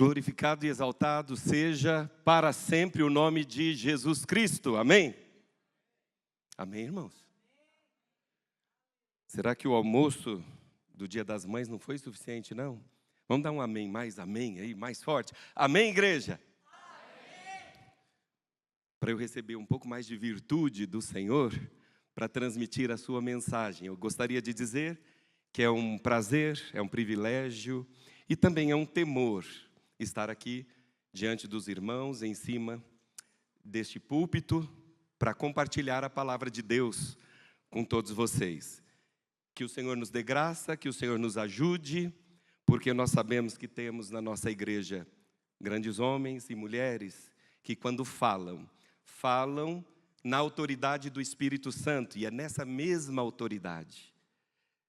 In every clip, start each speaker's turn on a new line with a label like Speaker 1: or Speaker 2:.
Speaker 1: Glorificado e exaltado seja para sempre o nome de Jesus Cristo. Amém? Amém, irmãos? Será que o almoço do Dia das Mães não foi suficiente, não? Vamos dar um amém aí, mais forte. Amém, igreja? Para eu receber um pouco mais de virtude do Senhor, para transmitir a sua mensagem, eu gostaria de dizer que é um prazer, é um privilégio e também é um temor estar aqui diante dos irmãos, em cima deste púlpito, para compartilhar a palavra de Deus com todos vocês. Que o Senhor nos dê graça, que o Senhor nos ajude, porque nós sabemos que temos na nossa igreja grandes homens e mulheres que quando falam na autoridade do Espírito Santo, e é nessa mesma autoridade,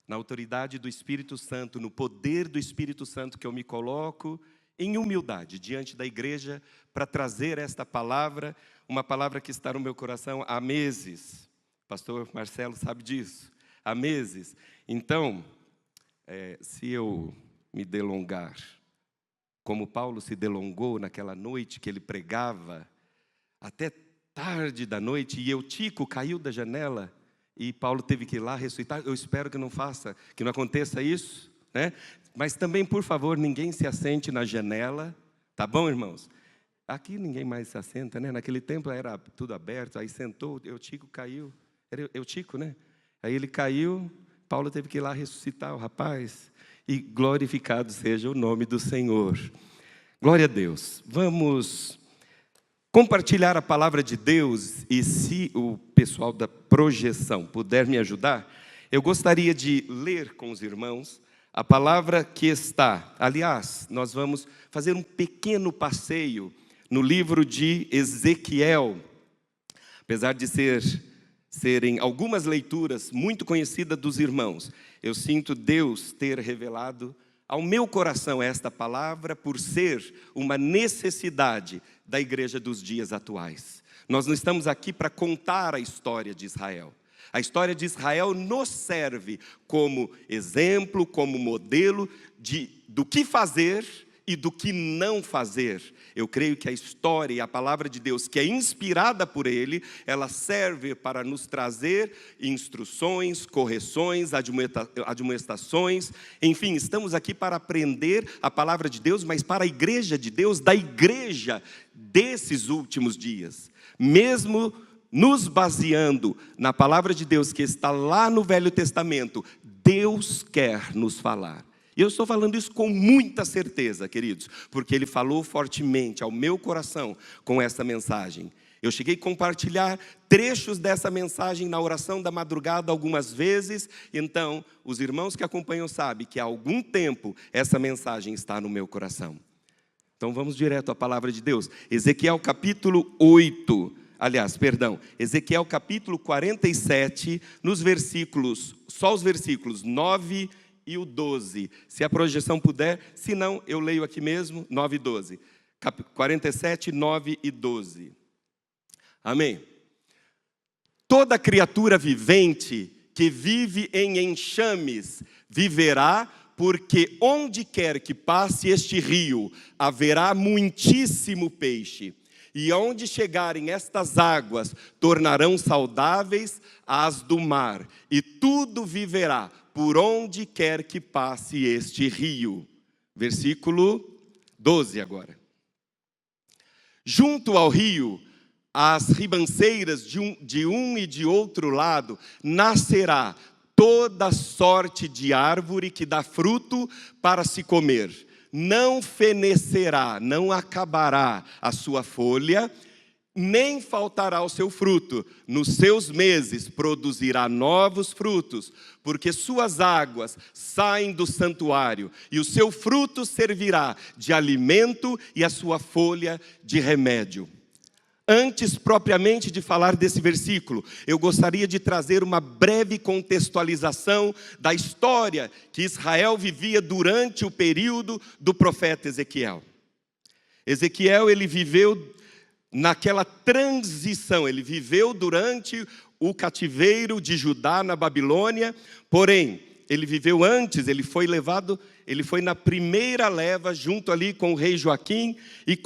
Speaker 1: na autoridade do Espírito Santo, no poder do Espírito Santo que eu me coloco em humildade diante da igreja para trazer esta palavra, uma palavra que está no meu coração há meses. Pastor Marcelo sabe disso, há meses. Então, se eu me delongar, como Paulo se delongou naquela noite que ele pregava, até tarde da noite, e Eutico caiu da janela, e Paulo teve que ir lá ressuscitar. Eu espero que não aconteça isso, né? Mas também, por favor, ninguém se assente na janela, tá bom, irmãos? Aqui ninguém mais se assenta, né? Naquele tempo era tudo aberto, aí sentou, Eutico caiu, era Eutico, né? Aí ele caiu, Paulo teve que ir lá ressuscitar o rapaz, e glorificado seja o nome do Senhor. Glória a Deus. Vamos compartilhar a palavra de Deus, e se o pessoal da projeção puder me ajudar, eu gostaria de ler com os irmãos a palavra que está. Aliás, nós vamos fazer um pequeno passeio no livro de Ezequiel. Apesar de serem algumas leituras muito conhecidas dos irmãos, eu sinto Deus ter revelado ao meu coração esta palavra por ser uma necessidade da igreja dos dias atuais. Nós não estamos aqui para contar a história de Israel. A história de Israel nos serve como exemplo, como modelo do que fazer e do que não fazer. Eu creio que a história e a palavra de Deus, que é inspirada por Ele, ela serve para nos trazer instruções, correções, admoestações. Enfim, estamos aqui para aprender a palavra de Deus, mas para a igreja de Deus, da igreja desses últimos dias. Mesmo nos baseando na palavra de Deus que está lá no Velho Testamento, Deus quer nos falar. E eu estou falando isso com muita certeza, queridos, porque Ele falou fortemente ao meu coração com essa mensagem. Eu cheguei a compartilhar trechos dessa mensagem na oração da madrugada algumas vezes, então os irmãos que acompanham sabem que há algum tempo essa mensagem está no meu coração. Então vamos direto à palavra de Deus. Ezequiel capítulo 8. Ezequiel capítulo 47, só os versículos 9 e o 12. Se a projeção puder, se não, eu leio aqui mesmo, 9 e 12. 47, 9 e 12. Amém? Toda criatura vivente que vive em enxames viverá, porque onde quer que passe este rio, haverá muitíssimo peixe. E onde chegarem estas águas, tornarão saudáveis as do mar, e tudo viverá por onde quer que passe este rio. Versículo 12 agora. Junto ao rio, as ribanceiras de um e de outro lado, nascerá toda sorte de árvore que dá fruto para se comer. Não fenecerá, não acabará a sua folha, nem faltará o seu fruto. Nos seus meses produzirá novos frutos, porque suas águas saem do santuário, e o seu fruto servirá de alimento e a sua folha de remédio. Antes propriamente de falar desse versículo, eu gostaria de trazer uma breve contextualização da história que Israel vivia durante o período do profeta Ezequiel. Ezequiel, ele viveu naquela transição, ele viveu durante o cativeiro de Judá na Babilônia, porém, ele viveu antes, ele foi na primeira leva, junto ali com o rei Joaquim, e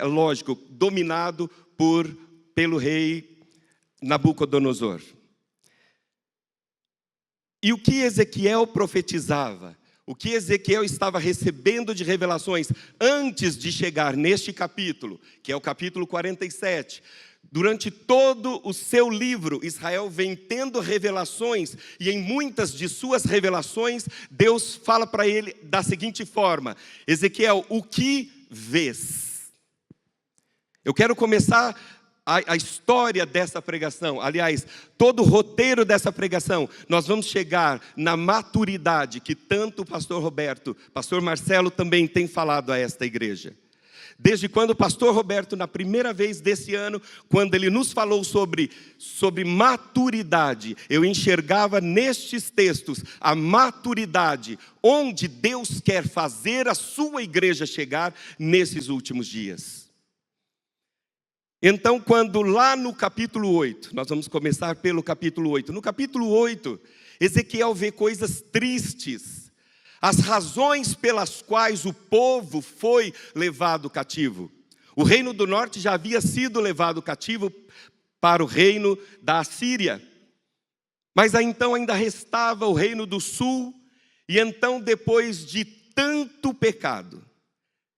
Speaker 1: lógico, dominado pelo rei Nabucodonosor. E o que Ezequiel profetizava, o que Ezequiel estava recebendo de revelações antes de chegar neste capítulo, que é o capítulo 47, durante todo o seu livro, Israel vem tendo revelações, e em muitas de suas revelações, Deus fala para ele da seguinte forma: Ezequiel, o que vês? Eu quero começar a história dessa pregação, aliás, todo o roteiro dessa pregação. Nós vamos chegar na maturidade que tanto o pastor Roberto, pastor Marcelo também tem falado a esta igreja. Desde quando o pastor Roberto, na primeira vez desse ano, quando ele nos falou sobre maturidade, eu enxergava nestes textos a maturidade, onde Deus quer fazer a sua igreja chegar nesses últimos dias. Então, quando lá no capítulo 8, nós vamos começar pelo capítulo 8. No capítulo 8, Ezequiel vê coisas tristes. As razões pelas quais o povo foi levado cativo. O reino do norte já havia sido levado cativo para o reino da Assíria. Mas então ainda restava o reino do sul. E então, depois de tanto pecado,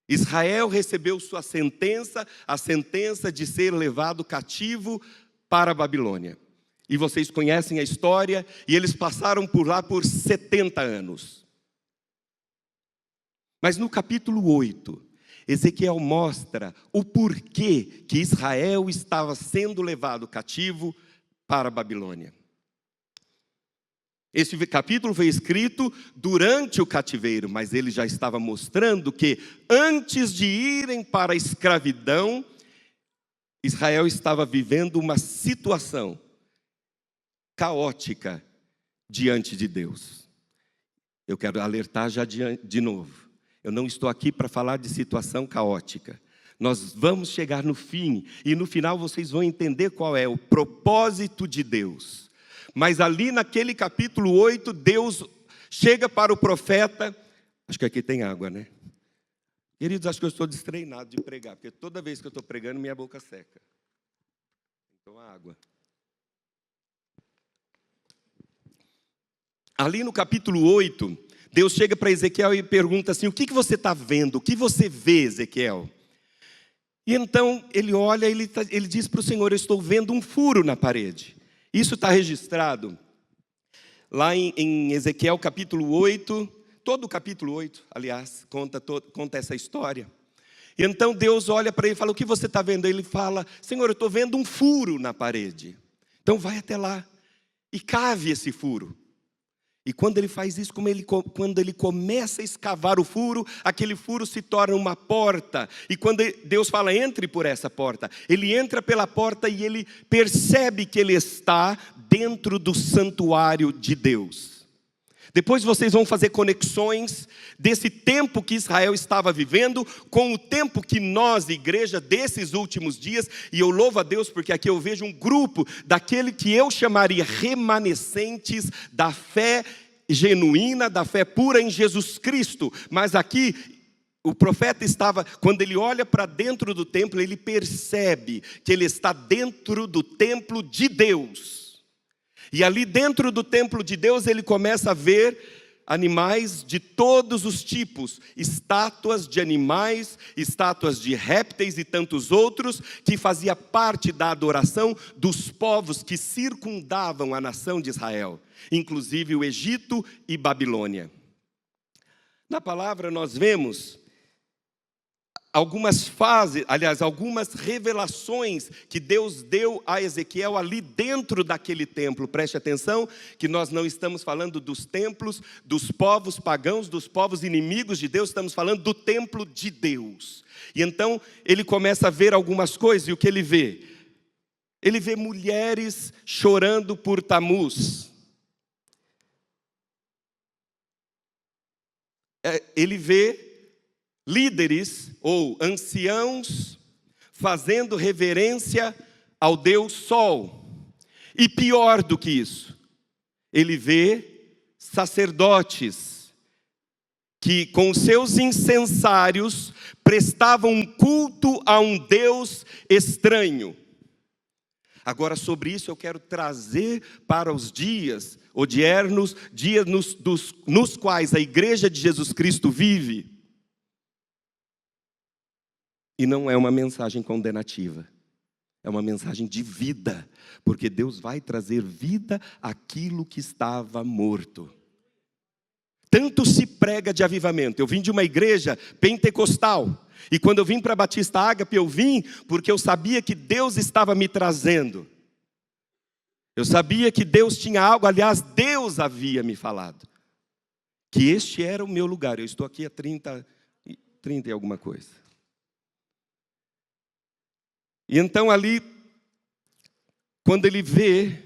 Speaker 1: Israel recebeu sua sentença, a sentença de ser levado cativo para a Babilônia. E vocês conhecem a história, e eles passaram por lá por 70 anos. Mas no capítulo 8, Ezequiel mostra o porquê que Israel estava sendo levado cativo para a Babilônia. Esse capítulo foi escrito durante o cativeiro, mas ele já estava mostrando que antes de irem para a escravidão, Israel estava vivendo uma situação caótica diante de Deus. Eu quero alertar já de novo. Eu não estou aqui para falar de situação caótica. Nós vamos chegar no fim, e no final vocês vão entender qual é o propósito de Deus. Mas ali naquele capítulo 8, Deus chega para o profeta. Acho que aqui tem água, né? Queridos, acho que eu estou destreinado de pregar, porque toda vez que eu estou pregando, minha boca seca. Então, a água. Ali no capítulo 8, Deus chega para Ezequiel e pergunta assim: o que você está vendo? O que você vê, Ezequiel? E então ele olha, ele diz para o Senhor: eu estou vendo um furo na parede. Isso está registrado lá em Ezequiel capítulo 8, todo o capítulo 8, aliás, conta essa história. E então Deus olha para ele e fala: o que você está vendo? Ele fala: Senhor, eu estou vendo um furo na parede. Então vai até lá e cave esse furo. E quando ele faz isso, quando ele começa a escavar o furo, aquele furo se torna uma porta. E quando Deus fala: entre por essa porta, ele entra pela porta e ele percebe que ele está dentro do santuário de Deus. Depois vocês vão fazer conexões desse tempo que Israel estava vivendo com o tempo que nós, igreja, desses últimos dias, e eu louvo a Deus porque aqui eu vejo um grupo daquele que eu chamaria remanescentes da fé genuína, da fé pura em Jesus Cristo. Mas aqui o profeta estava, quando ele olha para dentro do templo, ele percebe que ele está dentro do templo de Deus. E ali dentro do templo de Deus ele começa a ver animais de todos os tipos, estátuas de animais, estátuas de répteis e tantos outros, que fazia parte da adoração dos povos que circundavam a nação de Israel, inclusive o Egito e Babilônia. Na palavra nós vemos algumas fases, aliás, algumas revelações que Deus deu a Ezequiel ali dentro daquele templo. Preste atenção que nós não estamos falando dos templos dos povos pagãos, dos povos inimigos de Deus, estamos falando do templo de Deus. E então ele começa a ver algumas coisas, e o que ele vê? Ele vê mulheres chorando por Tamuz. Ele vê líderes ou anciãos fazendo reverência ao Deus Sol. E pior do que isso, ele vê sacerdotes que com seus incensários prestavam um culto a um Deus estranho. Agora, sobre isso eu quero trazer para os dias odiernos, dias nos quais a igreja de Jesus Cristo vive. E não é uma mensagem condenativa, é uma mensagem de vida, porque Deus vai trazer vida àquilo que estava morto. Tanto se prega de avivamento. Eu vim de uma igreja pentecostal, e quando eu vim para Batista Ágape, eu vim porque eu sabia que Deus estava me trazendo. Eu sabia que Deus tinha algo, aliás, Deus havia me falado, que este era o meu lugar. Eu estou aqui há 30 e alguma coisa. E então ali, quando ele vê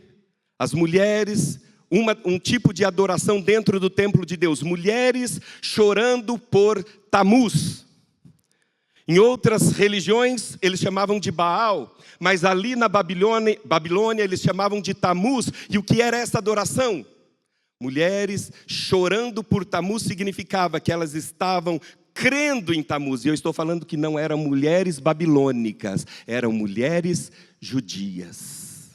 Speaker 1: as mulheres, um tipo de adoração dentro do templo de Deus, mulheres chorando por Tamuz. Em outras religiões, eles chamavam de Baal, mas ali na Babilônia eles chamavam de Tamuz. E o que era essa adoração? Mulheres chorando por Tamuz significava que elas estavam crendo em Tamuz. E eu estou falando que não eram mulheres babilônicas, eram mulheres judias,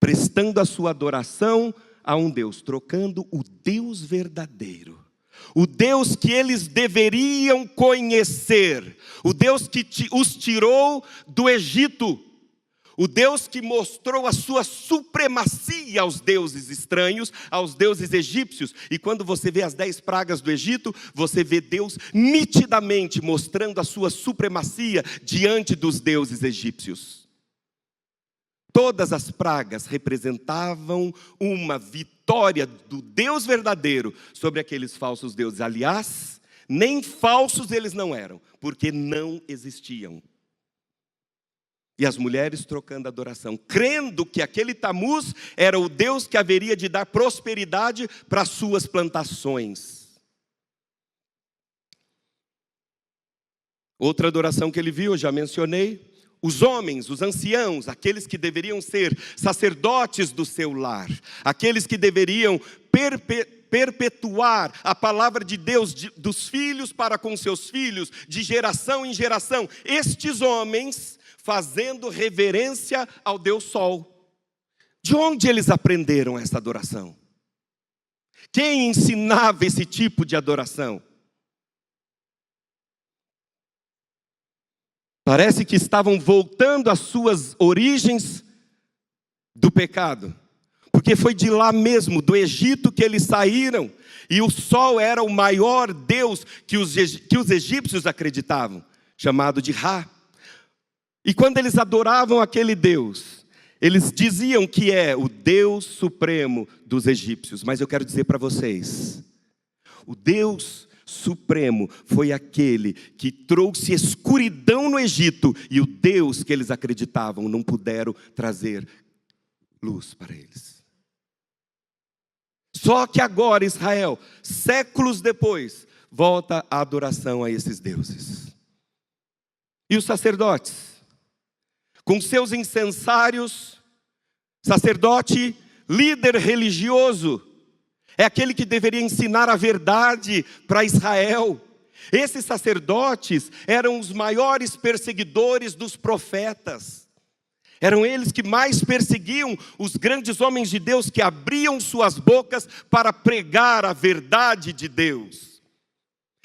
Speaker 1: prestando a sua adoração a um Deus, trocando o Deus verdadeiro, o Deus que eles deveriam conhecer, o Deus que os tirou do Egito, o Deus que mostrou a sua supremacia aos deuses estranhos, aos deuses egípcios. E quando você vê as 10 pragas do Egito, você vê Deus nitidamente mostrando a sua supremacia diante dos deuses egípcios. Todas as pragas representavam uma vitória do Deus verdadeiro sobre aqueles falsos deuses. Aliás, nem falsos eles não eram, porque não existiam. E as mulheres trocando adoração, crendo que aquele Tamuz era o Deus que haveria de dar prosperidade para as suas plantações. Outra adoração que ele viu, eu já mencionei. Os homens, os anciãos, aqueles que deveriam ser sacerdotes do seu lar, aqueles que deveriam perpetuar a palavra de Deus dos filhos para com seus filhos, de geração em geração. Estes homens fazendo reverência ao Deus Sol. De onde eles aprenderam essa adoração? Quem ensinava esse tipo de adoração? Parece que estavam voltando às suas origens do pecado. Porque foi de lá mesmo, do Egito, que eles saíram. E o sol era o maior Deus que os egípcios acreditavam, chamado de Ra. E quando eles adoravam aquele Deus, eles diziam que é o Deus supremo dos egípcios. Mas eu quero dizer para vocês, o Deus supremo foi aquele que trouxe escuridão no Egito, e o Deus que eles acreditavam não puderam trazer luz para eles. Só que agora Israel, séculos depois, volta a adoração a esses deuses. E os sacerdotes, com seus incensários, sacerdote, líder religioso, é aquele que deveria ensinar a verdade para Israel. Esses sacerdotes eram os maiores perseguidores dos profetas. Eram eles que mais perseguiam os grandes homens de Deus que abriam suas bocas para pregar a verdade de Deus.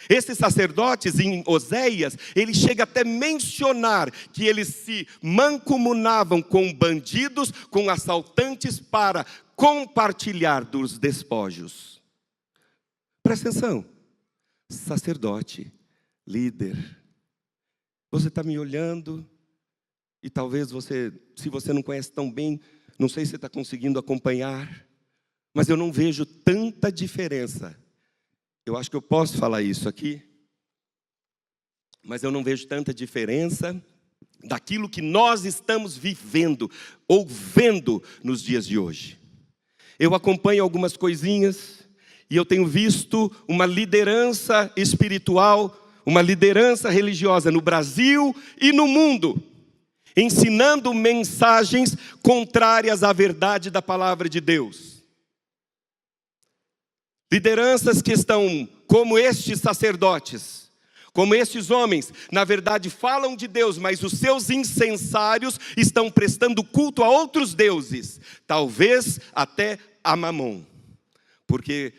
Speaker 1: Esses sacerdotes, em Oséias, ele chega até a mencionar que eles se mancomunavam com bandidos, com assaltantes para compartilhar dos despojos. Presta atenção, sacerdote, líder, você está me olhando e talvez você, se você não conhece tão bem, não sei se você está conseguindo acompanhar, mas eu não vejo tanta diferença. Eu acho que eu posso falar isso aqui, mas eu não vejo tanta diferença daquilo que nós estamos vivendo ou vendo nos dias de hoje. Eu acompanho algumas coisinhas e eu tenho visto uma liderança espiritual, uma liderança religiosa no Brasil e no mundo, ensinando mensagens contrárias à verdade da palavra de Deus. Lideranças que estão como estes sacerdotes, como estes homens, na verdade falam de Deus, mas os seus incensários estão prestando culto a outros deuses, talvez até a Mamon. Porque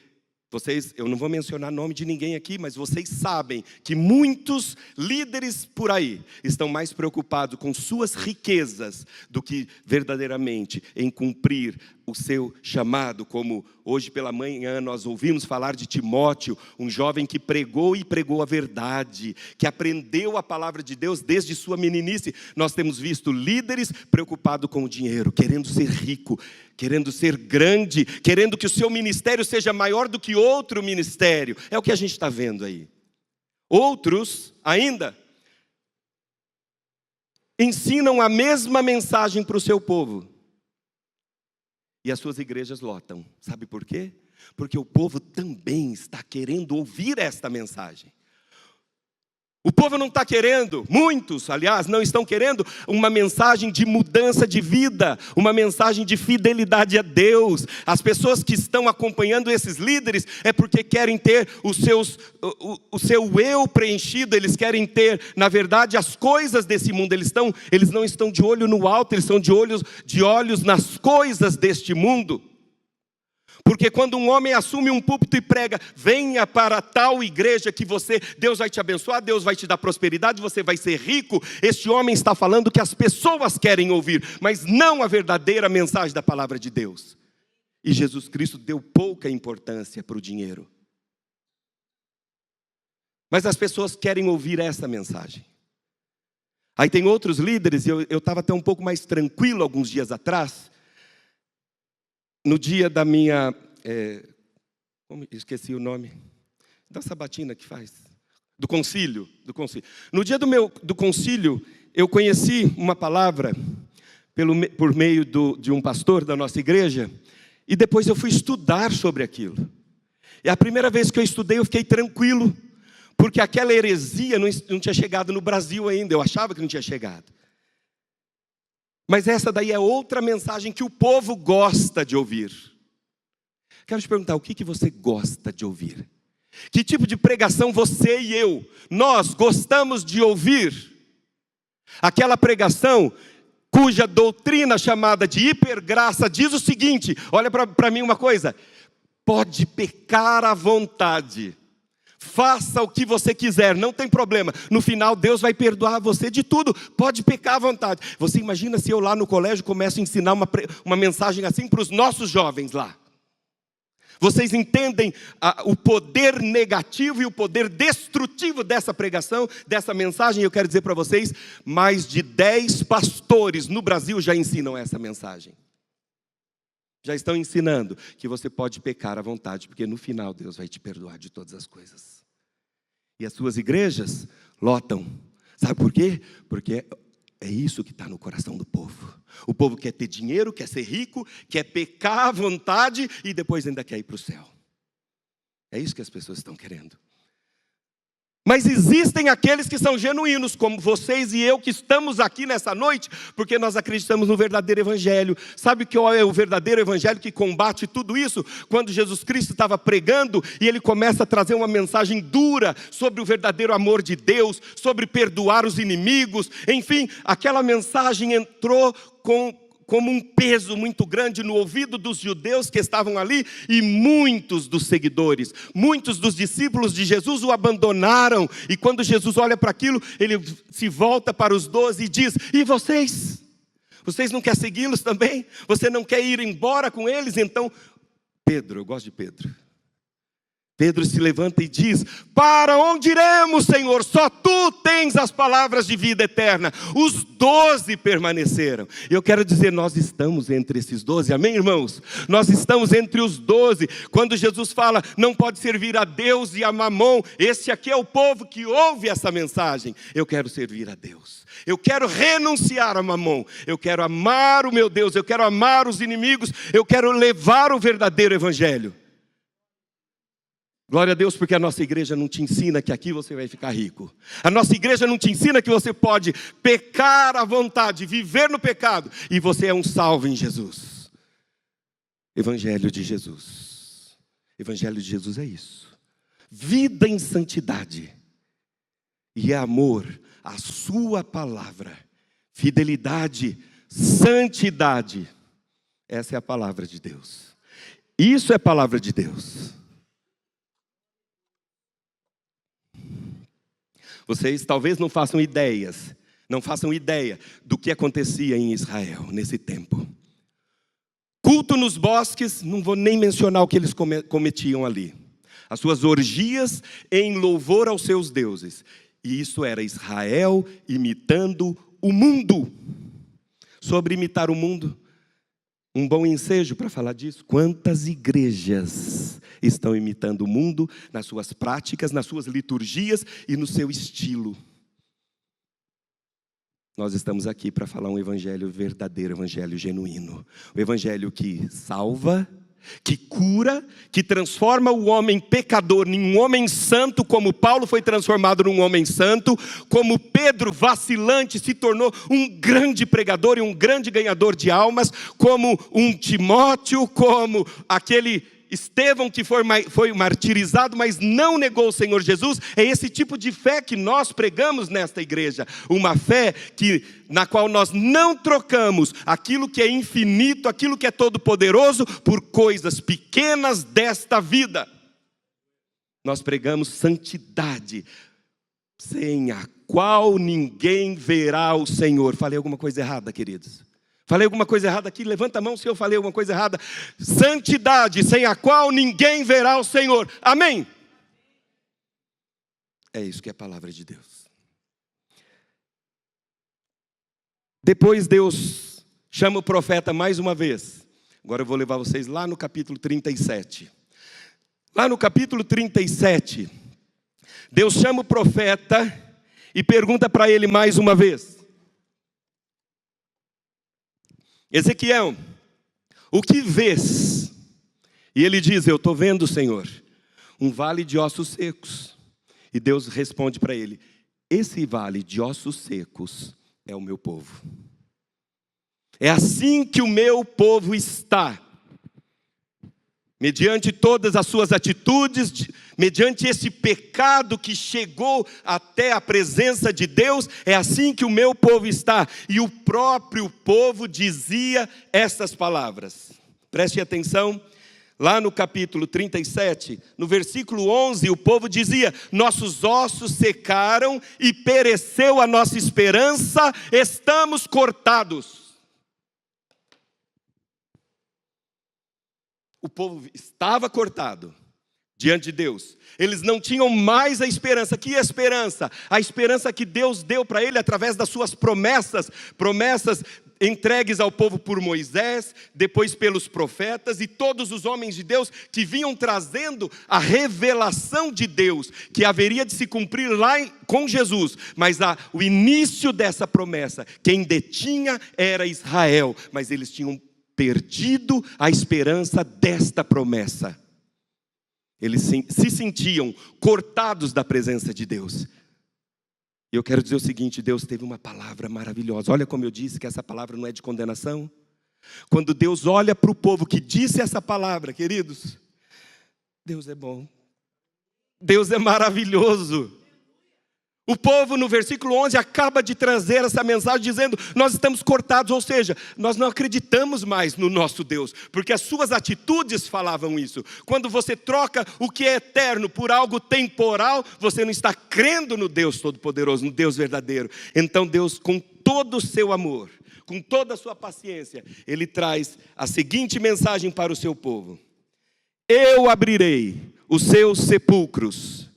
Speaker 1: vocês, eu não vou mencionar nome de ninguém aqui, mas vocês sabem que muitos líderes por aí estão mais preocupados com suas riquezas do que verdadeiramente em cumprir o seu chamado. Como hoje pela manhã nós ouvimos falar de Timóteo, um jovem que pregou e pregou a verdade, que aprendeu a palavra de Deus desde sua meninice. Nós temos visto líderes preocupados com o dinheiro, querendo ser rico, querendo ser grande, querendo que o seu ministério seja maior do que outro ministério. É o que a gente está vendo aí. Outros ainda ensinam a mesma mensagem para o seu povo. E as suas igrejas lotam. Sabe por quê? Porque o povo também está querendo ouvir esta mensagem. O povo não está querendo, muitos, aliás, não estão querendo uma mensagem de mudança de vida, uma mensagem de fidelidade a Deus. As pessoas que estão acompanhando esses líderes é porque querem ter o seu eu preenchido, eles querem ter, na verdade, as coisas desse mundo. Eles não estão de olho no alto, eles estão de olhos nas coisas deste mundo. Porque quando um homem assume um púlpito e prega, venha para tal igreja que Deus vai te abençoar, Deus vai te dar prosperidade, você vai ser rico. Este homem está falando que as pessoas querem ouvir, mas não a verdadeira mensagem da palavra de Deus. E Jesus Cristo deu pouca importância para o dinheiro. Mas as pessoas querem ouvir essa mensagem. Aí tem outros líderes, eu estava até um pouco mais tranquilo alguns dias atrás. No dia da minha, esqueci o nome, da sabatina que faz, do concílio. No dia do concílio, eu conheci uma palavra por meio de um pastor da nossa igreja, e depois eu fui estudar sobre aquilo. E a primeira vez que eu estudei, eu fiquei tranquilo, porque aquela heresia não tinha chegado no Brasil ainda, eu achava que não tinha chegado. Mas essa daí é outra mensagem que o povo gosta de ouvir. Quero te perguntar, o que você gosta de ouvir? Que tipo de pregação você e nós gostamos de ouvir? Aquela pregação cuja doutrina chamada de hipergraça diz o seguinte, olha para mim uma coisa, pode pecar à vontade. Faça o que você quiser, não tem problema. No final, Deus vai perdoar você de tudo. Pode pecar à vontade. Você imagina se eu lá no colégio começo a ensinar uma mensagem assim para os nossos jovens lá. Vocês entendem o poder negativo e o poder destrutivo dessa pregação, dessa mensagem? Eu quero dizer para vocês, mais de 10 pastores no Brasil já ensinam essa mensagem. Já estão ensinando que você pode pecar à vontade, porque no final Deus vai te perdoar de todas as coisas. E as suas igrejas lotam. Sabe por quê? Porque é isso que está no coração do povo. O povo quer ter dinheiro, quer ser rico, quer pecar à vontade e depois ainda quer ir para o céu. É isso que as pessoas estão querendo. Mas existem aqueles que são genuínos, como vocês e eu que estamos aqui nessa noite, porque nós acreditamos no verdadeiro evangelho. Sabe qual é o verdadeiro evangelho que combate tudo isso? Quando Jesus Cristo estava pregando e ele começa a trazer uma mensagem dura sobre o verdadeiro amor de Deus, sobre perdoar os inimigos, enfim, aquela mensagem entrou como um peso muito grande no ouvido dos judeus que estavam ali, e muitos dos seguidores, muitos dos discípulos de Jesus o abandonaram, e quando Jesus olha para aquilo, ele se volta para os 12 e diz, e vocês? Vocês não querem segui-los também? Você não quer ir embora com eles? Então, Pedro, eu gosto de Pedro. Pedro se levanta e diz, para onde iremos, Senhor? Só Tu tens as palavras de vida eterna. Os 12 permaneceram. Eu quero dizer, nós estamos entre esses 12, amém, irmãos? Nós estamos entre os 12. Quando Jesus fala, não pode servir a Deus e a Mamon, esse aqui é o povo que ouve essa mensagem. Eu quero servir a Deus. Eu quero renunciar a Mamon. Eu quero amar o meu Deus. Eu quero amar os inimigos. Eu quero levar o verdadeiro evangelho. Glória a Deus, porque a nossa igreja não te ensina que aqui você vai ficar rico. A nossa igreja não te ensina que você pode pecar à vontade, viver no pecado, e você é um salvo em Jesus. Evangelho de Jesus. Evangelho de Jesus é isso. Vida em santidade. E é amor à sua palavra. Fidelidade, santidade. Essa é a palavra de Deus. Isso é palavra de Deus. Vocês talvez não façam ideia do que acontecia em Israel nesse tempo. Culto nos bosques, não vou nem mencionar o que eles cometiam ali. As suas orgias em louvor aos seus deuses. E isso era Israel imitando o mundo. Sobre imitar o mundo, um bom ensejo para falar disso. Quantas igrejas estão imitando o mundo nas suas práticas, nas suas liturgias e no seu estilo? Nós estamos aqui para falar um evangelho verdadeiro, evangelho genuíno. Um evangelho que salva, que cura, que transforma o homem pecador em um homem santo, como Paulo foi transformado num homem santo, como Pedro, vacilante, se tornou um grande pregador e um grande ganhador de almas, como um Timóteo, como aquele Estevão que foi martirizado, mas não negou o Senhor Jesus. É esse tipo de fé que nós pregamos nesta igreja. Uma fé na qual nós não trocamos aquilo que é infinito, aquilo que é todo-poderoso, por coisas pequenas desta vida. Nós pregamos santidade, sem a qual ninguém verá o Senhor. Falei alguma coisa errada, queridos? Falei alguma coisa errada aqui? Levanta a mão se eu falei alguma coisa errada. Santidade, sem a qual ninguém verá o Senhor. Amém? É isso que é a palavra de Deus. Depois Deus chama o profeta mais uma vez. Agora eu vou levar vocês lá no capítulo 37. Lá no capítulo 37, Deus chama o profeta e pergunta para ele mais uma vez. Ezequiel, o que vês? E ele diz, eu estou vendo, Senhor, um vale de ossos secos. E Deus responde para ele, esse vale de ossos secos é o meu povo. É assim que o meu povo está. Mediante todas as suas atitudes, mediante esse pecado que chegou até a presença de Deus, é assim que o meu povo está. E o próprio povo dizia estas palavras. Preste atenção, lá no capítulo 37, no versículo 11, o povo dizia, nossos ossos secaram e pereceu a nossa esperança, estamos cortados. O povo estava cortado diante de Deus. Eles não tinham mais a esperança. Que esperança? A esperança que Deus deu para ele através das suas promessas. Promessas entregues ao povo por Moisés, depois pelos profetas e todos os homens de Deus que vinham trazendo a revelação de Deus, que haveria de se cumprir lá com Jesus. Mas o início dessa promessa, quem detinha era Israel, mas eles tinham perdido a esperança desta promessa. Eles se sentiam cortados da presença de Deus. E eu quero dizer o seguinte, Deus teve uma palavra maravilhosa. Olha como eu disse que essa palavra não é de condenação. Quando Deus olha para o povo que disse essa palavra, queridos, Deus é bom. Deus é maravilhoso. O povo no versículo 11 acaba de trazer essa mensagem dizendo, nós estamos cortados, ou seja, nós não acreditamos mais no nosso Deus, porque as suas atitudes falavam isso. Quando você troca o que é eterno por algo temporal, você não está crendo no Deus Todo-Poderoso, no Deus verdadeiro. Então Deus, com todo o seu amor, com toda a sua paciência, Ele traz a seguinte mensagem para o seu povo. Eu abrirei os seus sepulcros.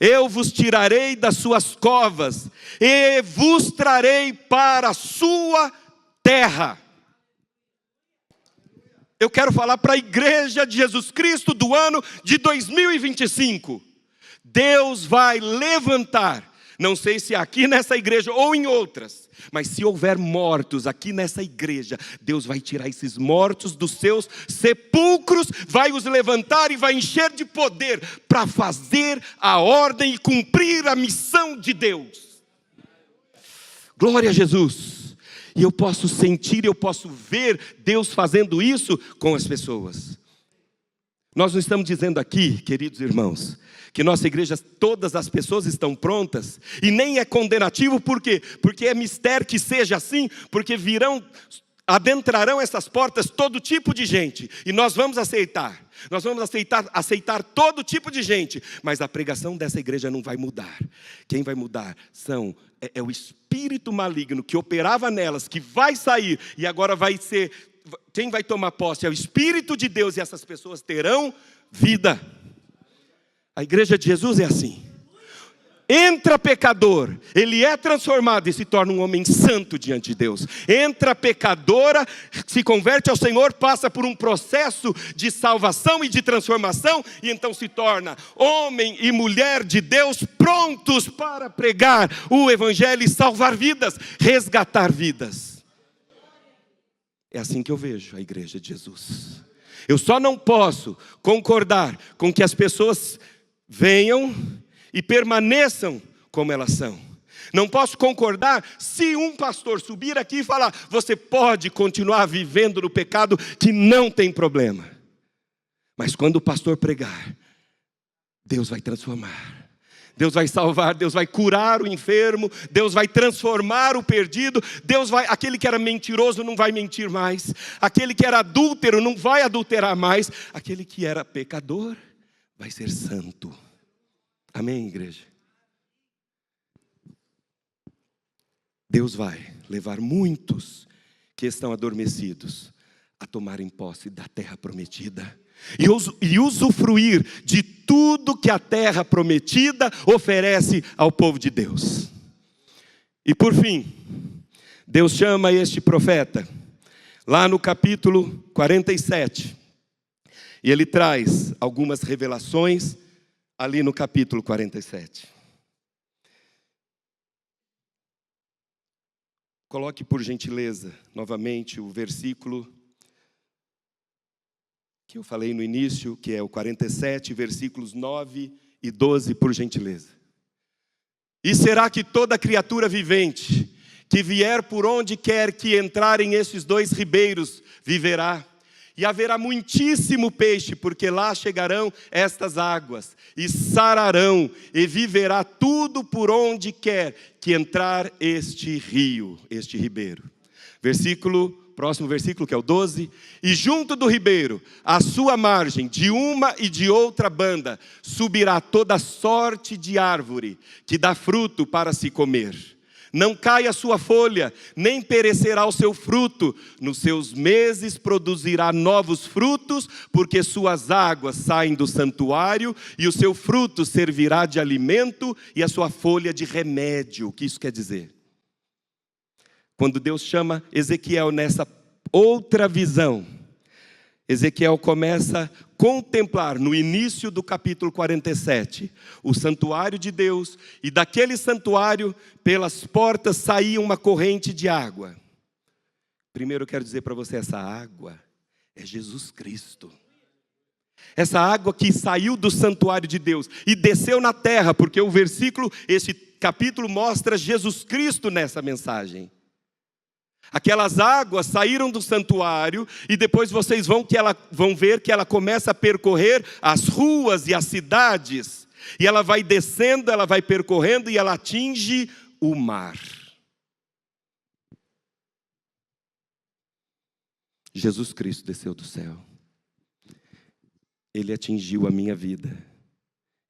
Speaker 1: Eu vos tirarei das suas covas e vos trarei para a sua terra. Eu quero falar para a igreja de Jesus Cristo do ano de 2025. Deus vai levantar, não sei se aqui nessa igreja ou em outras, mas se houver mortos aqui nessa igreja, Deus vai tirar esses mortos dos seus sepulcros, vai os levantar e vai encher de poder para fazer a ordem e cumprir a missão de Deus. Glória a Jesus. E eu posso sentir, eu posso ver Deus fazendo isso com as pessoas. Nós não estamos dizendo aqui, queridos irmãos, que nossa igreja, todas as pessoas estão prontas, e nem é condenativo, por quê? Porque é mistério que seja assim, porque adentrarão essas portas todo tipo de gente, e nós vamos aceitar todo tipo de gente, mas a pregação dessa igreja não vai mudar. Quem vai mudar é o espírito maligno que operava nelas, que vai sair, e agora vai ser, quem vai tomar posse é o Espírito de Deus, e essas pessoas terão vida. A igreja de Jesus é assim. Entra pecador, ele é transformado e se torna um homem santo diante de Deus. Entra pecadora, se converte ao Senhor, passa por um processo de salvação e de transformação, e então se torna homem e mulher de Deus, prontos para pregar o evangelho e salvar vidas, resgatar vidas. É assim que eu vejo a igreja de Jesus. Eu só não posso concordar com que as pessoas venham e permaneçam como elas são. Não posso concordar se um pastor subir aqui e falar: você pode continuar vivendo no pecado, que não tem problema. Mas quando o pastor pregar, Deus vai transformar, Deus vai salvar, Deus vai curar o enfermo, Deus vai transformar o perdido, aquele que era mentiroso não vai mentir mais, aquele que era adúltero não vai adulterar mais, aquele que era pecador vai ser santo. Amém, igreja? Deus vai levar muitos que estão adormecidos a tomarem posse da terra prometida e usufruir de tudo que a terra prometida oferece ao povo de Deus. E por fim, Deus chama este profeta lá no capítulo 47, e ele traz algumas revelações ali no capítulo 47. Coloque por gentileza novamente o versículo que eu falei no início, que é o 47, versículos 9 e 12, por gentileza. E será que toda criatura vivente que vier por onde quer que entrarem esses dois ribeiros viverá? E haverá muitíssimo peixe, porque lá chegarão estas águas, e sararão, e viverá tudo por onde quer que entrar este rio, este ribeiro. Próximo versículo, que é o 12. E junto do ribeiro, à sua margem, de uma e de outra banda, subirá toda sorte de árvore, que dá fruto para se comer. Não cai a sua folha, nem perecerá o seu fruto. Nos seus meses produzirá novos frutos, porque suas águas saem do santuário, e o seu fruto servirá de alimento, e a sua folha de remédio. O que isso quer dizer? Quando Deus chama Ezequiel nessa outra visão, Ezequiel começa a contemplar, no início do capítulo 47, o santuário de Deus, e daquele santuário, pelas portas, saía uma corrente de água. Primeiro eu quero dizer para você, essa água é Jesus Cristo. Essa água que saiu do santuário de Deus e desceu na terra, porque esse capítulo mostra Jesus Cristo nessa mensagem. Aquelas águas saíram do santuário, e depois vocês vão ver que ela começa a percorrer as ruas e as cidades, e ela vai descendo, ela vai percorrendo, e ela atinge o mar. Jesus Cristo desceu do céu. Ele atingiu a minha vida,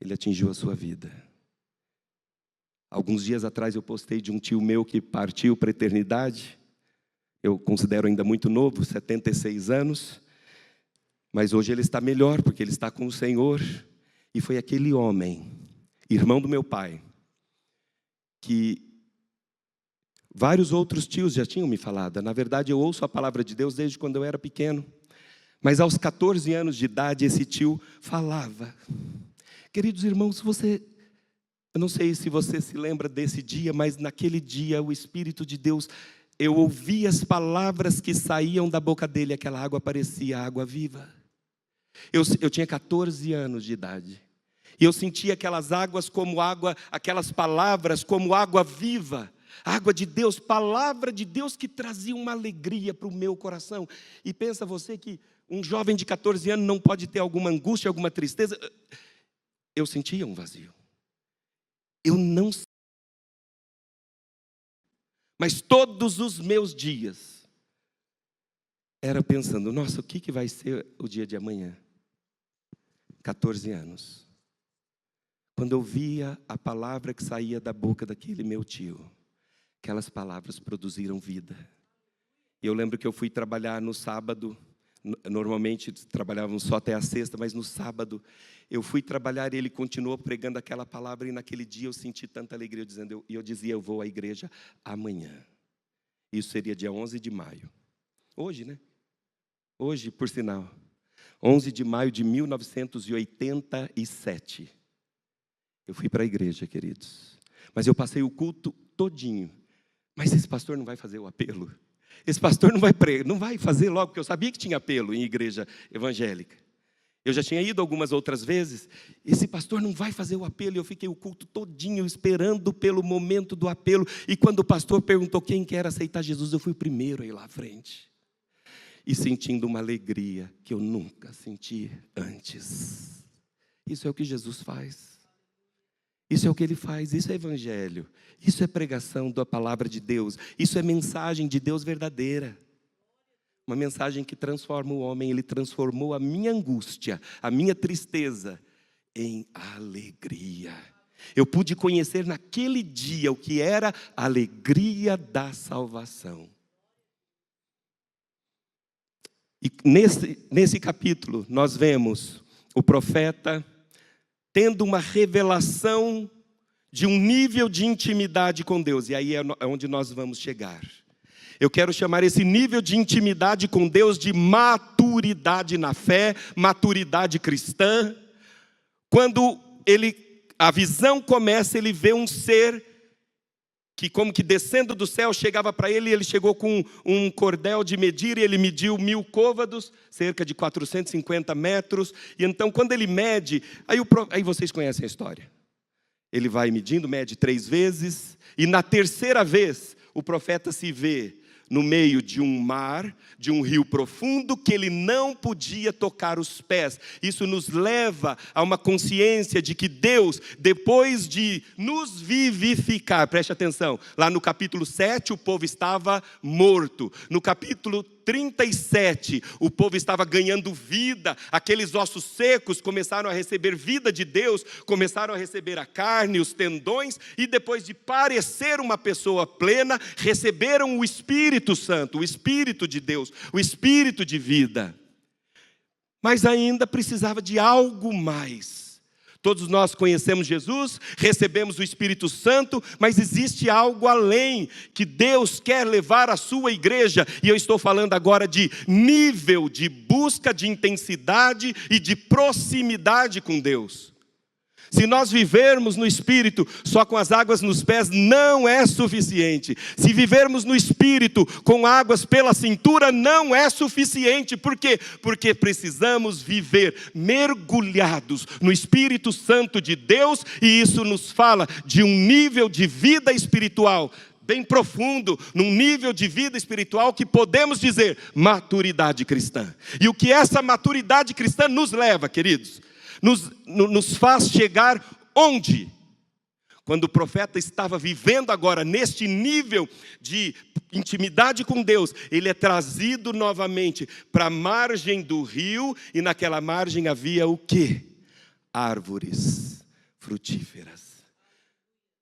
Speaker 1: ele atingiu a sua vida. Alguns dias atrás eu postei de um tio meu que partiu para a eternidade. Eu considero ainda muito novo, 76 anos, mas hoje ele está melhor, porque ele está com o Senhor. E foi aquele homem, irmão do meu pai, que vários outros tios já tinham me falado. Na verdade, eu ouço a palavra de Deus desde quando eu era pequeno, mas aos 14 anos de idade, esse tio falava. Queridos irmãos, eu não sei se você se lembra desse dia, mas naquele dia o Espírito de Deus, eu ouvi as palavras que saíam da boca dele, aquela água parecia água viva. Eu tinha 14 anos de idade, e eu sentia aquelas águas como água, aquelas palavras como água viva, água de Deus, palavra de Deus que trazia uma alegria para o meu coração. E pensa você que Um jovem de 14 anos não pode ter alguma angústia, alguma tristeza. Eu sentia um vazio. Eu não. Mas todos os meus dias era pensando, nossa, o que vai ser o dia de amanhã? 14 anos. Quando eu via a palavra que saía da boca daquele meu tio, aquelas palavras produziram vida. E eu lembro que eu fui trabalhar no sábado, normalmente trabalhávamos só até a sexta, mas no sábado eu fui trabalhar e ele continuou pregando aquela palavra, e naquele dia eu senti tanta alegria, eu dizia, eu vou à igreja amanhã. Isso seria dia 11 de maio. Hoje, né? Hoje, por sinal. 11 de maio de 1987. Eu fui para a igreja, queridos. Mas eu passei o culto todinho. Mas esse pastor não vai fazer o apelo? Esse pastor não vai pregar, não vai fazer logo, porque eu sabia que tinha apelo em igreja evangélica. Eu já tinha ido algumas outras vezes. Esse pastor não vai fazer o apelo. E eu fiquei o culto todinho esperando pelo momento do apelo. E quando o pastor perguntou quem quer aceitar Jesus, eu fui o primeiro a ir lá à frente. E sentindo uma alegria que eu nunca senti antes. Isso é o que Jesus faz. Isso é o que Ele faz. Isso é evangelho. Isso é pregação da palavra de Deus. Isso é mensagem de Deus verdadeira. Uma mensagem que transforma o homem. Ele transformou a minha angústia, a minha tristeza, em alegria. Eu pude conhecer naquele dia o que era a alegria da salvação. E nesse capítulo nós vemos o profeta tendo uma revelação de um nível de intimidade com Deus. E aí é onde nós vamos chegar. Eu quero chamar esse nível de intimidade com Deus de maturidade na fé, maturidade cristã. Quando a visão começa, ele vê um ser que como que descendo do céu chegava para ele, e ele chegou com um cordel de medir, e ele mediu 1000 côvados, cerca de 450 metros, e então quando ele mede, aí vocês conhecem a história. Ele vai medindo, mede 3 vezes, e na terceira vez, o profeta se vê no meio de um mar, de um rio profundo, que ele não podia tocar os pés. Isso nos leva a uma consciência de que Deus, depois de nos vivificar, preste atenção, lá no capítulo 7 o povo estava morto, no capítulo 37, o povo estava ganhando vida, aqueles ossos secos começaram a receber vida de Deus, começaram a receber a carne, os tendões, e depois de parecer uma pessoa plena, receberam o Espírito Santo, o Espírito de Deus, o Espírito de vida. Mas ainda precisava de algo mais. Todos nós conhecemos Jesus, recebemos o Espírito Santo, mas existe algo além que Deus quer levar à sua igreja. E eu estou falando agora de nível de busca, de intensidade e de proximidade com Deus. Se nós vivermos no Espírito só com as águas nos pés, não é suficiente. Se vivermos no Espírito com águas pela cintura, não é suficiente. Por quê? Porque precisamos viver mergulhados no Espírito Santo de Deus, e isso nos fala de um nível de vida espiritual bem profundo, num nível de vida espiritual que podemos dizer maturidade cristã. E o que essa maturidade cristã nos leva, queridos? Nos faz chegar onde? Quando o profeta estava vivendo agora neste nível de intimidade com Deus, ele é trazido novamente para a margem do rio, e naquela margem havia o quê? Árvores frutíferas.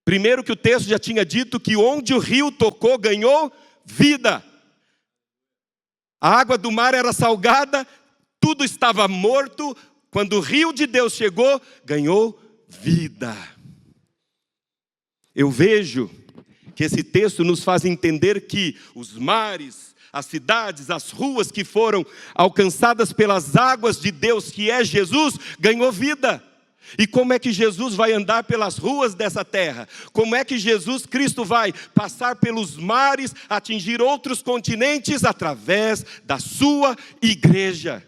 Speaker 1: Primeiro que o texto já tinha dito que onde o rio tocou ganhou vida. A água do mar era salgada, tudo estava morto. Quando o rio de Deus chegou, ganhou vida. Eu vejo que esse texto nos faz entender que os mares, as cidades, as ruas que foram alcançadas pelas águas de Deus, que é Jesus, ganhou vida. E como é que Jesus vai andar pelas ruas dessa terra? Como é que Jesus Cristo vai passar pelos mares, atingir outros continentes? Através da sua igreja.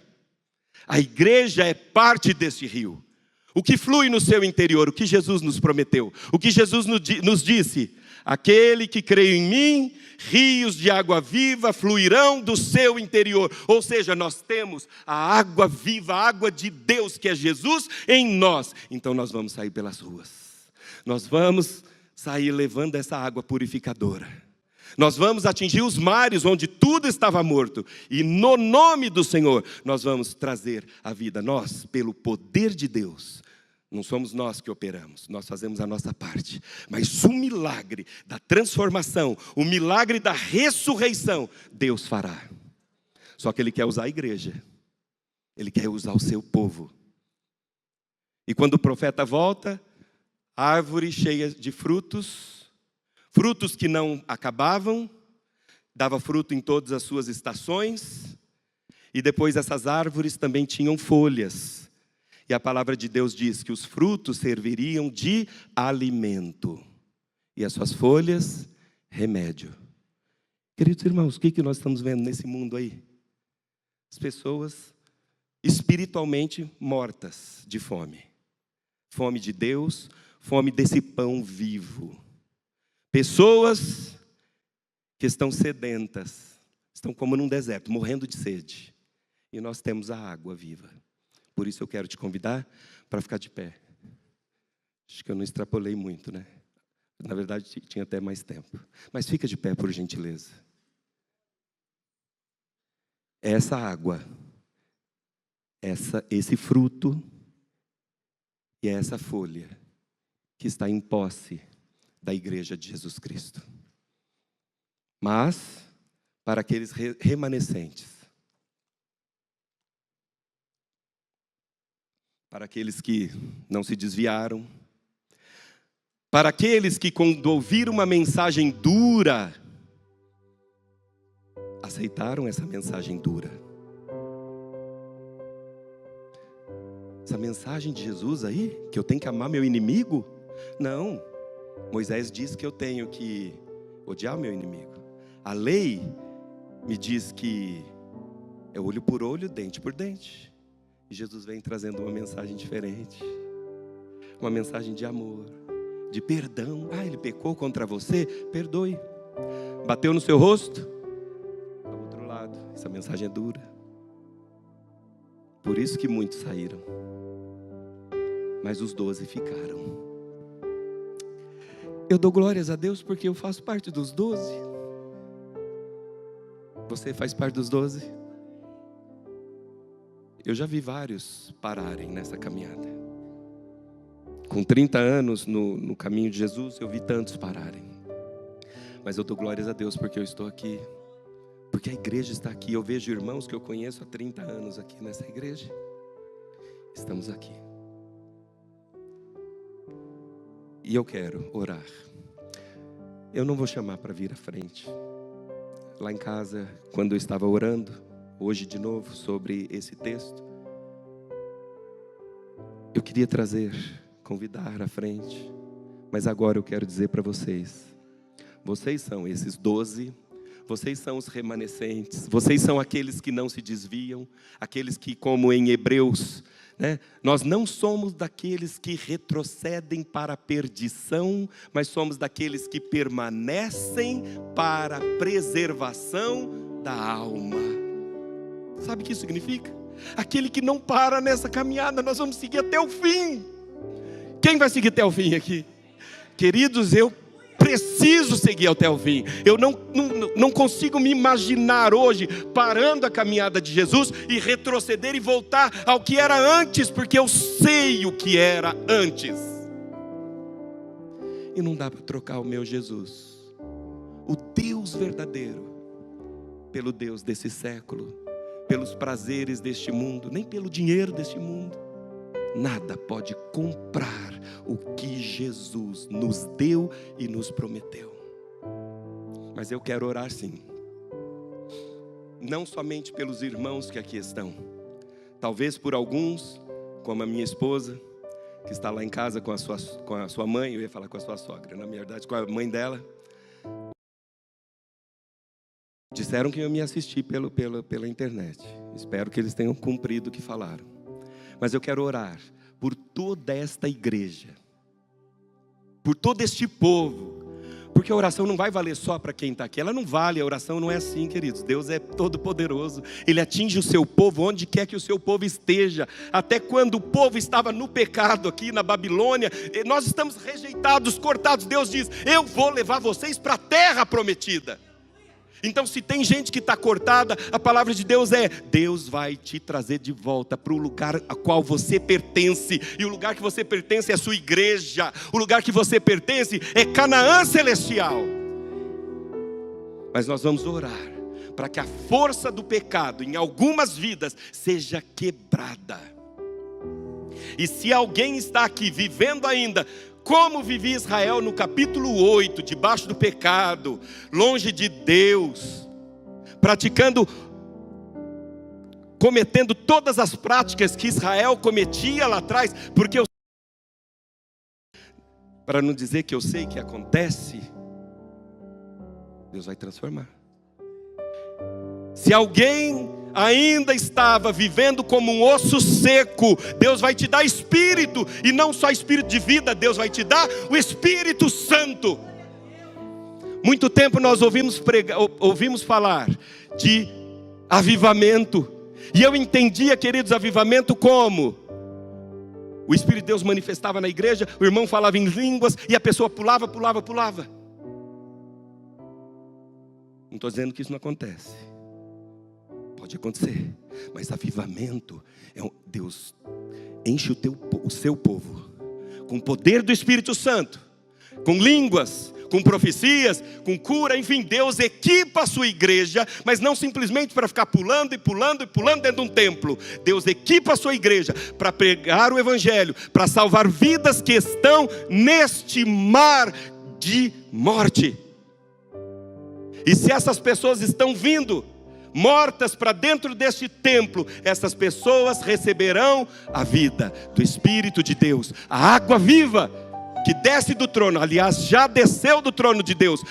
Speaker 1: A igreja é parte desse rio. O que flui no seu interior, o que Jesus nos prometeu, o que Jesus nos disse. aquele que crê em mim, rios de água viva fluirão do seu interior. Ou seja, nós temos a água viva, a água de Deus, que é Jesus, em nós. Então nós vamos sair pelas ruas. Nós vamos sair levando essa água purificadora. Nós vamos atingir os mares onde tudo estava morto. E no nome do Senhor, nós vamos trazer a vida. Nós, pelo poder de Deus, não somos nós que operamos, nós fazemos a nossa parte. Mas o milagre da transformação, o milagre da ressurreição, Deus fará. Só que Ele quer usar a igreja. Ele quer usar o seu povo. E quando o profeta volta, árvore cheia de frutos, frutos que não acabavam, dava fruto em todas as suas estações. E depois essas árvores também tinham folhas. E a palavra de Deus diz que os frutos serviriam de alimento. E as suas folhas, remédio. Queridos irmãos, o que nós estamos vendo nesse mundo aí? As pessoas espiritualmente mortas de fome. Fome de Deus, fome desse pão vivo. Pessoas que estão sedentas, estão como num deserto, morrendo de sede. E nós temos a água viva. Por isso eu quero te convidar para ficar de pé. Acho que eu não extrapolei muito, né? Na verdade, tinha até mais tempo. Mas fica de pé, por gentileza. Essa água, esse fruto e essa folha que está em posse da igreja de Jesus Cristo. Mas, para aqueles remanescentes, para aqueles que não se desviaram, para aqueles que, quando ouviram uma mensagem dura, aceitaram essa mensagem dura. Essa mensagem de Jesus aí, que eu tenho que amar meu inimigo? Não. Moisés diz que eu tenho que odiar o meu inimigo. A lei me diz que é olho por olho, dente por dente. E Jesus vem trazendo uma mensagem diferente. Uma mensagem de amor, de perdão. Ah, ele pecou contra você? Perdoe. Bateu no seu rosto? Do outro lado. Essa mensagem é dura. Por isso que muitos saíram. Mas os 12 ficaram. Eu dou glórias a Deus porque eu faço parte dos 12. Você faz parte dos 12? Eu já vi vários pararem nessa caminhada. Com 30 anos no caminho de Jesus, eu vi tantos pararem. Mas eu dou glórias a Deus porque eu estou aqui. Porque a igreja está aqui. Eu vejo irmãos que eu conheço há 30 anos aqui nessa igreja. Estamos aqui. E eu quero orar. Eu não vou chamar para vir à frente. Lá em casa, quando eu estava orando, hoje de novo, sobre esse texto, eu queria convidar à frente. Mas agora eu quero dizer para vocês. Vocês são esses 12. Vocês são os remanescentes. Vocês são aqueles que não se desviam. Aqueles que, como em Hebreus, nós não somos daqueles que retrocedem para a perdição, mas somos daqueles que permanecem para a preservação da alma. Sabe o que isso significa? Aquele que não para nessa caminhada, nós vamos seguir até o fim. Quem vai seguir até o fim aqui? Queridos, eu preciso seguir até o fim. Eu não consigo me imaginar hoje parando a caminhada de Jesus e retroceder e voltar ao que era antes, porque eu sei o que era antes. E não dá para trocar o meu Jesus, o Deus verdadeiro, pelo Deus desse século, pelos prazeres deste mundo, nem pelo dinheiro deste mundo. Nada pode comprar o que Jesus nos deu e nos prometeu. Mas eu quero orar sim. Não somente pelos irmãos que aqui estão. Talvez por alguns, como a minha esposa, que está lá em casa com a sua mãe. Eu ia falar com a sua sogra, na verdade com a mãe dela. Disseram que iam me assistir pela internet. Espero que eles tenham cumprido o que falaram. Mas eu quero orar por toda esta igreja, por todo este povo, Porque a oração não vai valer só para quem está aqui. Ela não vale, a oração não é assim, queridos. Deus é todo poderoso. Ele atinge o seu povo onde quer que o seu povo esteja. Até quando o povo estava no pecado aqui na Babilônia, nós estamos rejeitados, cortados. Deus diz: eu vou levar vocês para a terra prometida. Então, se tem gente que está cortada, a palavra de Deus é: Deus vai te trazer de volta para o lugar a qual você pertence. E o lugar que você pertence é a sua igreja. O lugar que você pertence é Canaã celestial. Mas nós vamos orar para que a força do pecado em algumas vidas seja quebrada. E se alguém está aqui vivendo ainda como vivia Israel no capítulo 8, debaixo do pecado, longe de Deus, cometendo todas as práticas que Israel cometia lá atrás, porque para não dizer que eu sei que acontece, Deus vai transformar. Se alguém ainda estava vivendo como um osso seco, Deus vai te dar espírito, e não só espírito de vida, Deus vai te dar o Espírito Santo. Muito tempo nós ouvimos falar de avivamento, e eu entendia, queridos, avivamento como o Espírito de Deus manifestava na igreja, o irmão falava em línguas e a pessoa pulava. Não estou dizendo que isso não acontece. Pode acontecer, mas avivamento é Deus enche o seu povo com o poder do Espírito Santo, com línguas, com profecias, com cura, enfim, Deus equipa a sua igreja, mas não simplesmente para ficar pulando dentro de um templo. Deus equipa a sua igreja para pregar o evangelho, para salvar vidas que estão neste mar de morte. E se essas pessoas estão vindo mortas para dentro deste templo, essas pessoas receberão a vida do Espírito de Deus, a água viva que desce do trono, aliás, já desceu do trono de Deus,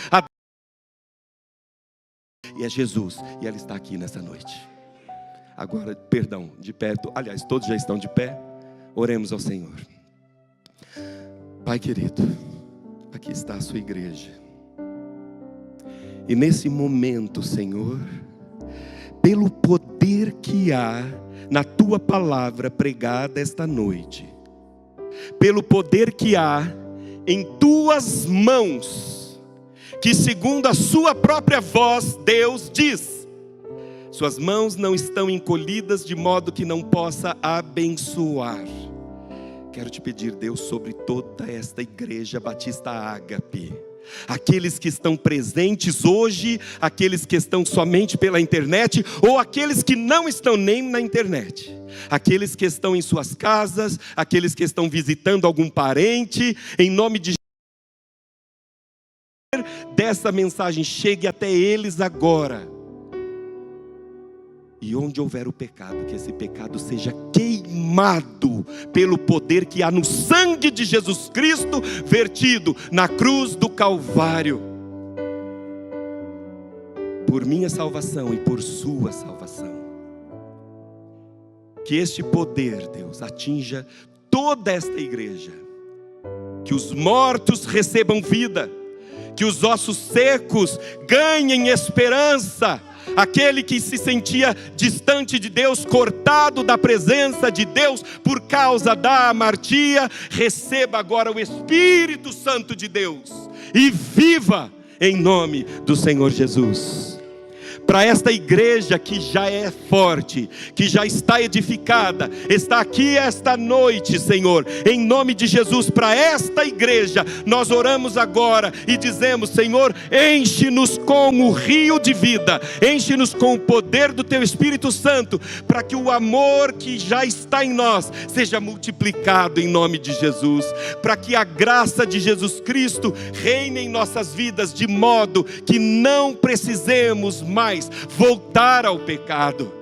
Speaker 1: e é Jesus, e ela está aqui nessa noite. Agora, perdão, de pé, aliás, todos já estão de pé, oremos ao Senhor. Pai querido, aqui está a sua igreja, e nesse momento, Senhor, pelo poder que há na tua palavra pregada esta noite, pelo poder que há em tuas mãos, que segundo a sua própria voz, Deus diz, suas mãos não estão encolhidas de modo que não possa abençoar. Quero te pedir, Deus, sobre toda esta igreja Batista Ágape, aqueles que estão presentes hoje, aqueles que estão somente pela internet, ou aqueles que não estão nem na internet, aqueles que estão em suas casas, aqueles que estão visitando algum parente, em nome de Jesus, dessa mensagem chegue até eles agora. E onde houver o pecado, que esse pecado seja queimado pelo poder que há no sangue de Jesus Cristo, vertido na cruz do Calvário, por minha salvação e por sua salvação. Que este poder, Deus, atinja toda esta igreja, que os mortos recebam vida, que os ossos secos ganhem esperança. Aquele que se sentia distante de Deus, cortado da presença de Deus por causa da amartia, receba agora o Espírito Santo de Deus e viva em nome do Senhor Jesus. Para esta igreja que já é forte, que já está edificada, está aqui esta noite, Senhor, em nome de Jesus, para esta igreja, nós oramos agora e dizemos, Senhor, enche-nos com o rio de vida, enche-nos com o poder do Teu Espírito Santo, para que o amor que já está em nós, seja multiplicado em nome de Jesus, para que a graça de Jesus Cristo reine em nossas vidas, de modo que não precisemos mais voltar ao pecado.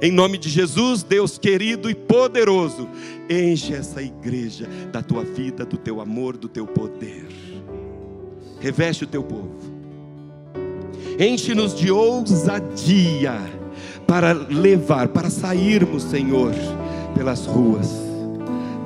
Speaker 1: Em nome de Jesus, Deus querido e poderoso, enche essa igreja da tua vida, do teu amor, do teu poder. Reveste o teu povo, enche-nos de ousadia para levar, para sairmos, Senhor, pelas ruas,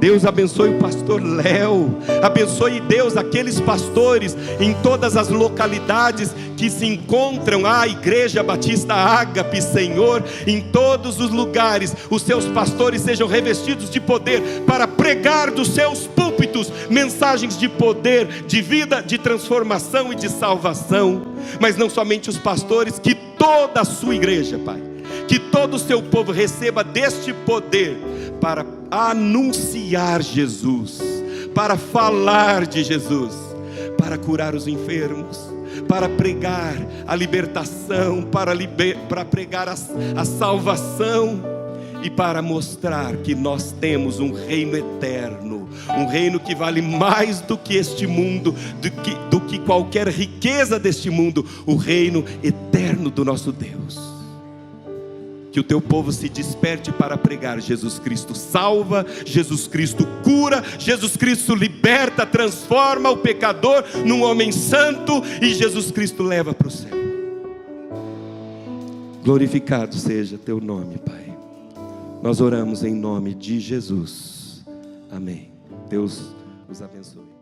Speaker 1: Deus abençoe o pastor Léo. Abençoe, Deus, aqueles pastores em todas as localidades que se encontram a Igreja Batista Ágape, Senhor. Em todos os lugares, os seus pastores sejam revestidos de poder para pregar dos seus púlpitos mensagens de poder, de vida, de transformação e de salvação. Mas não somente os pastores, que toda a sua igreja, Pai, que todo o seu povo receba deste poder para anunciar Jesus, para falar de Jesus, para curar os enfermos, para pregar a libertação, para pregar a salvação, e para mostrar que nós temos um reino eterno, um reino que vale mais do que este mundo, do que qualquer riqueza deste mundo, o reino eterno do nosso Deus. Que o teu povo se desperte para pregar: Jesus Cristo salva, Jesus Cristo cura, Jesus Cristo liberta, transforma o pecador num homem santo, e Jesus Cristo leva para o céu. Glorificado seja teu nome, Pai. Nós oramos em nome de Jesus. Amém. Deus os abençoe.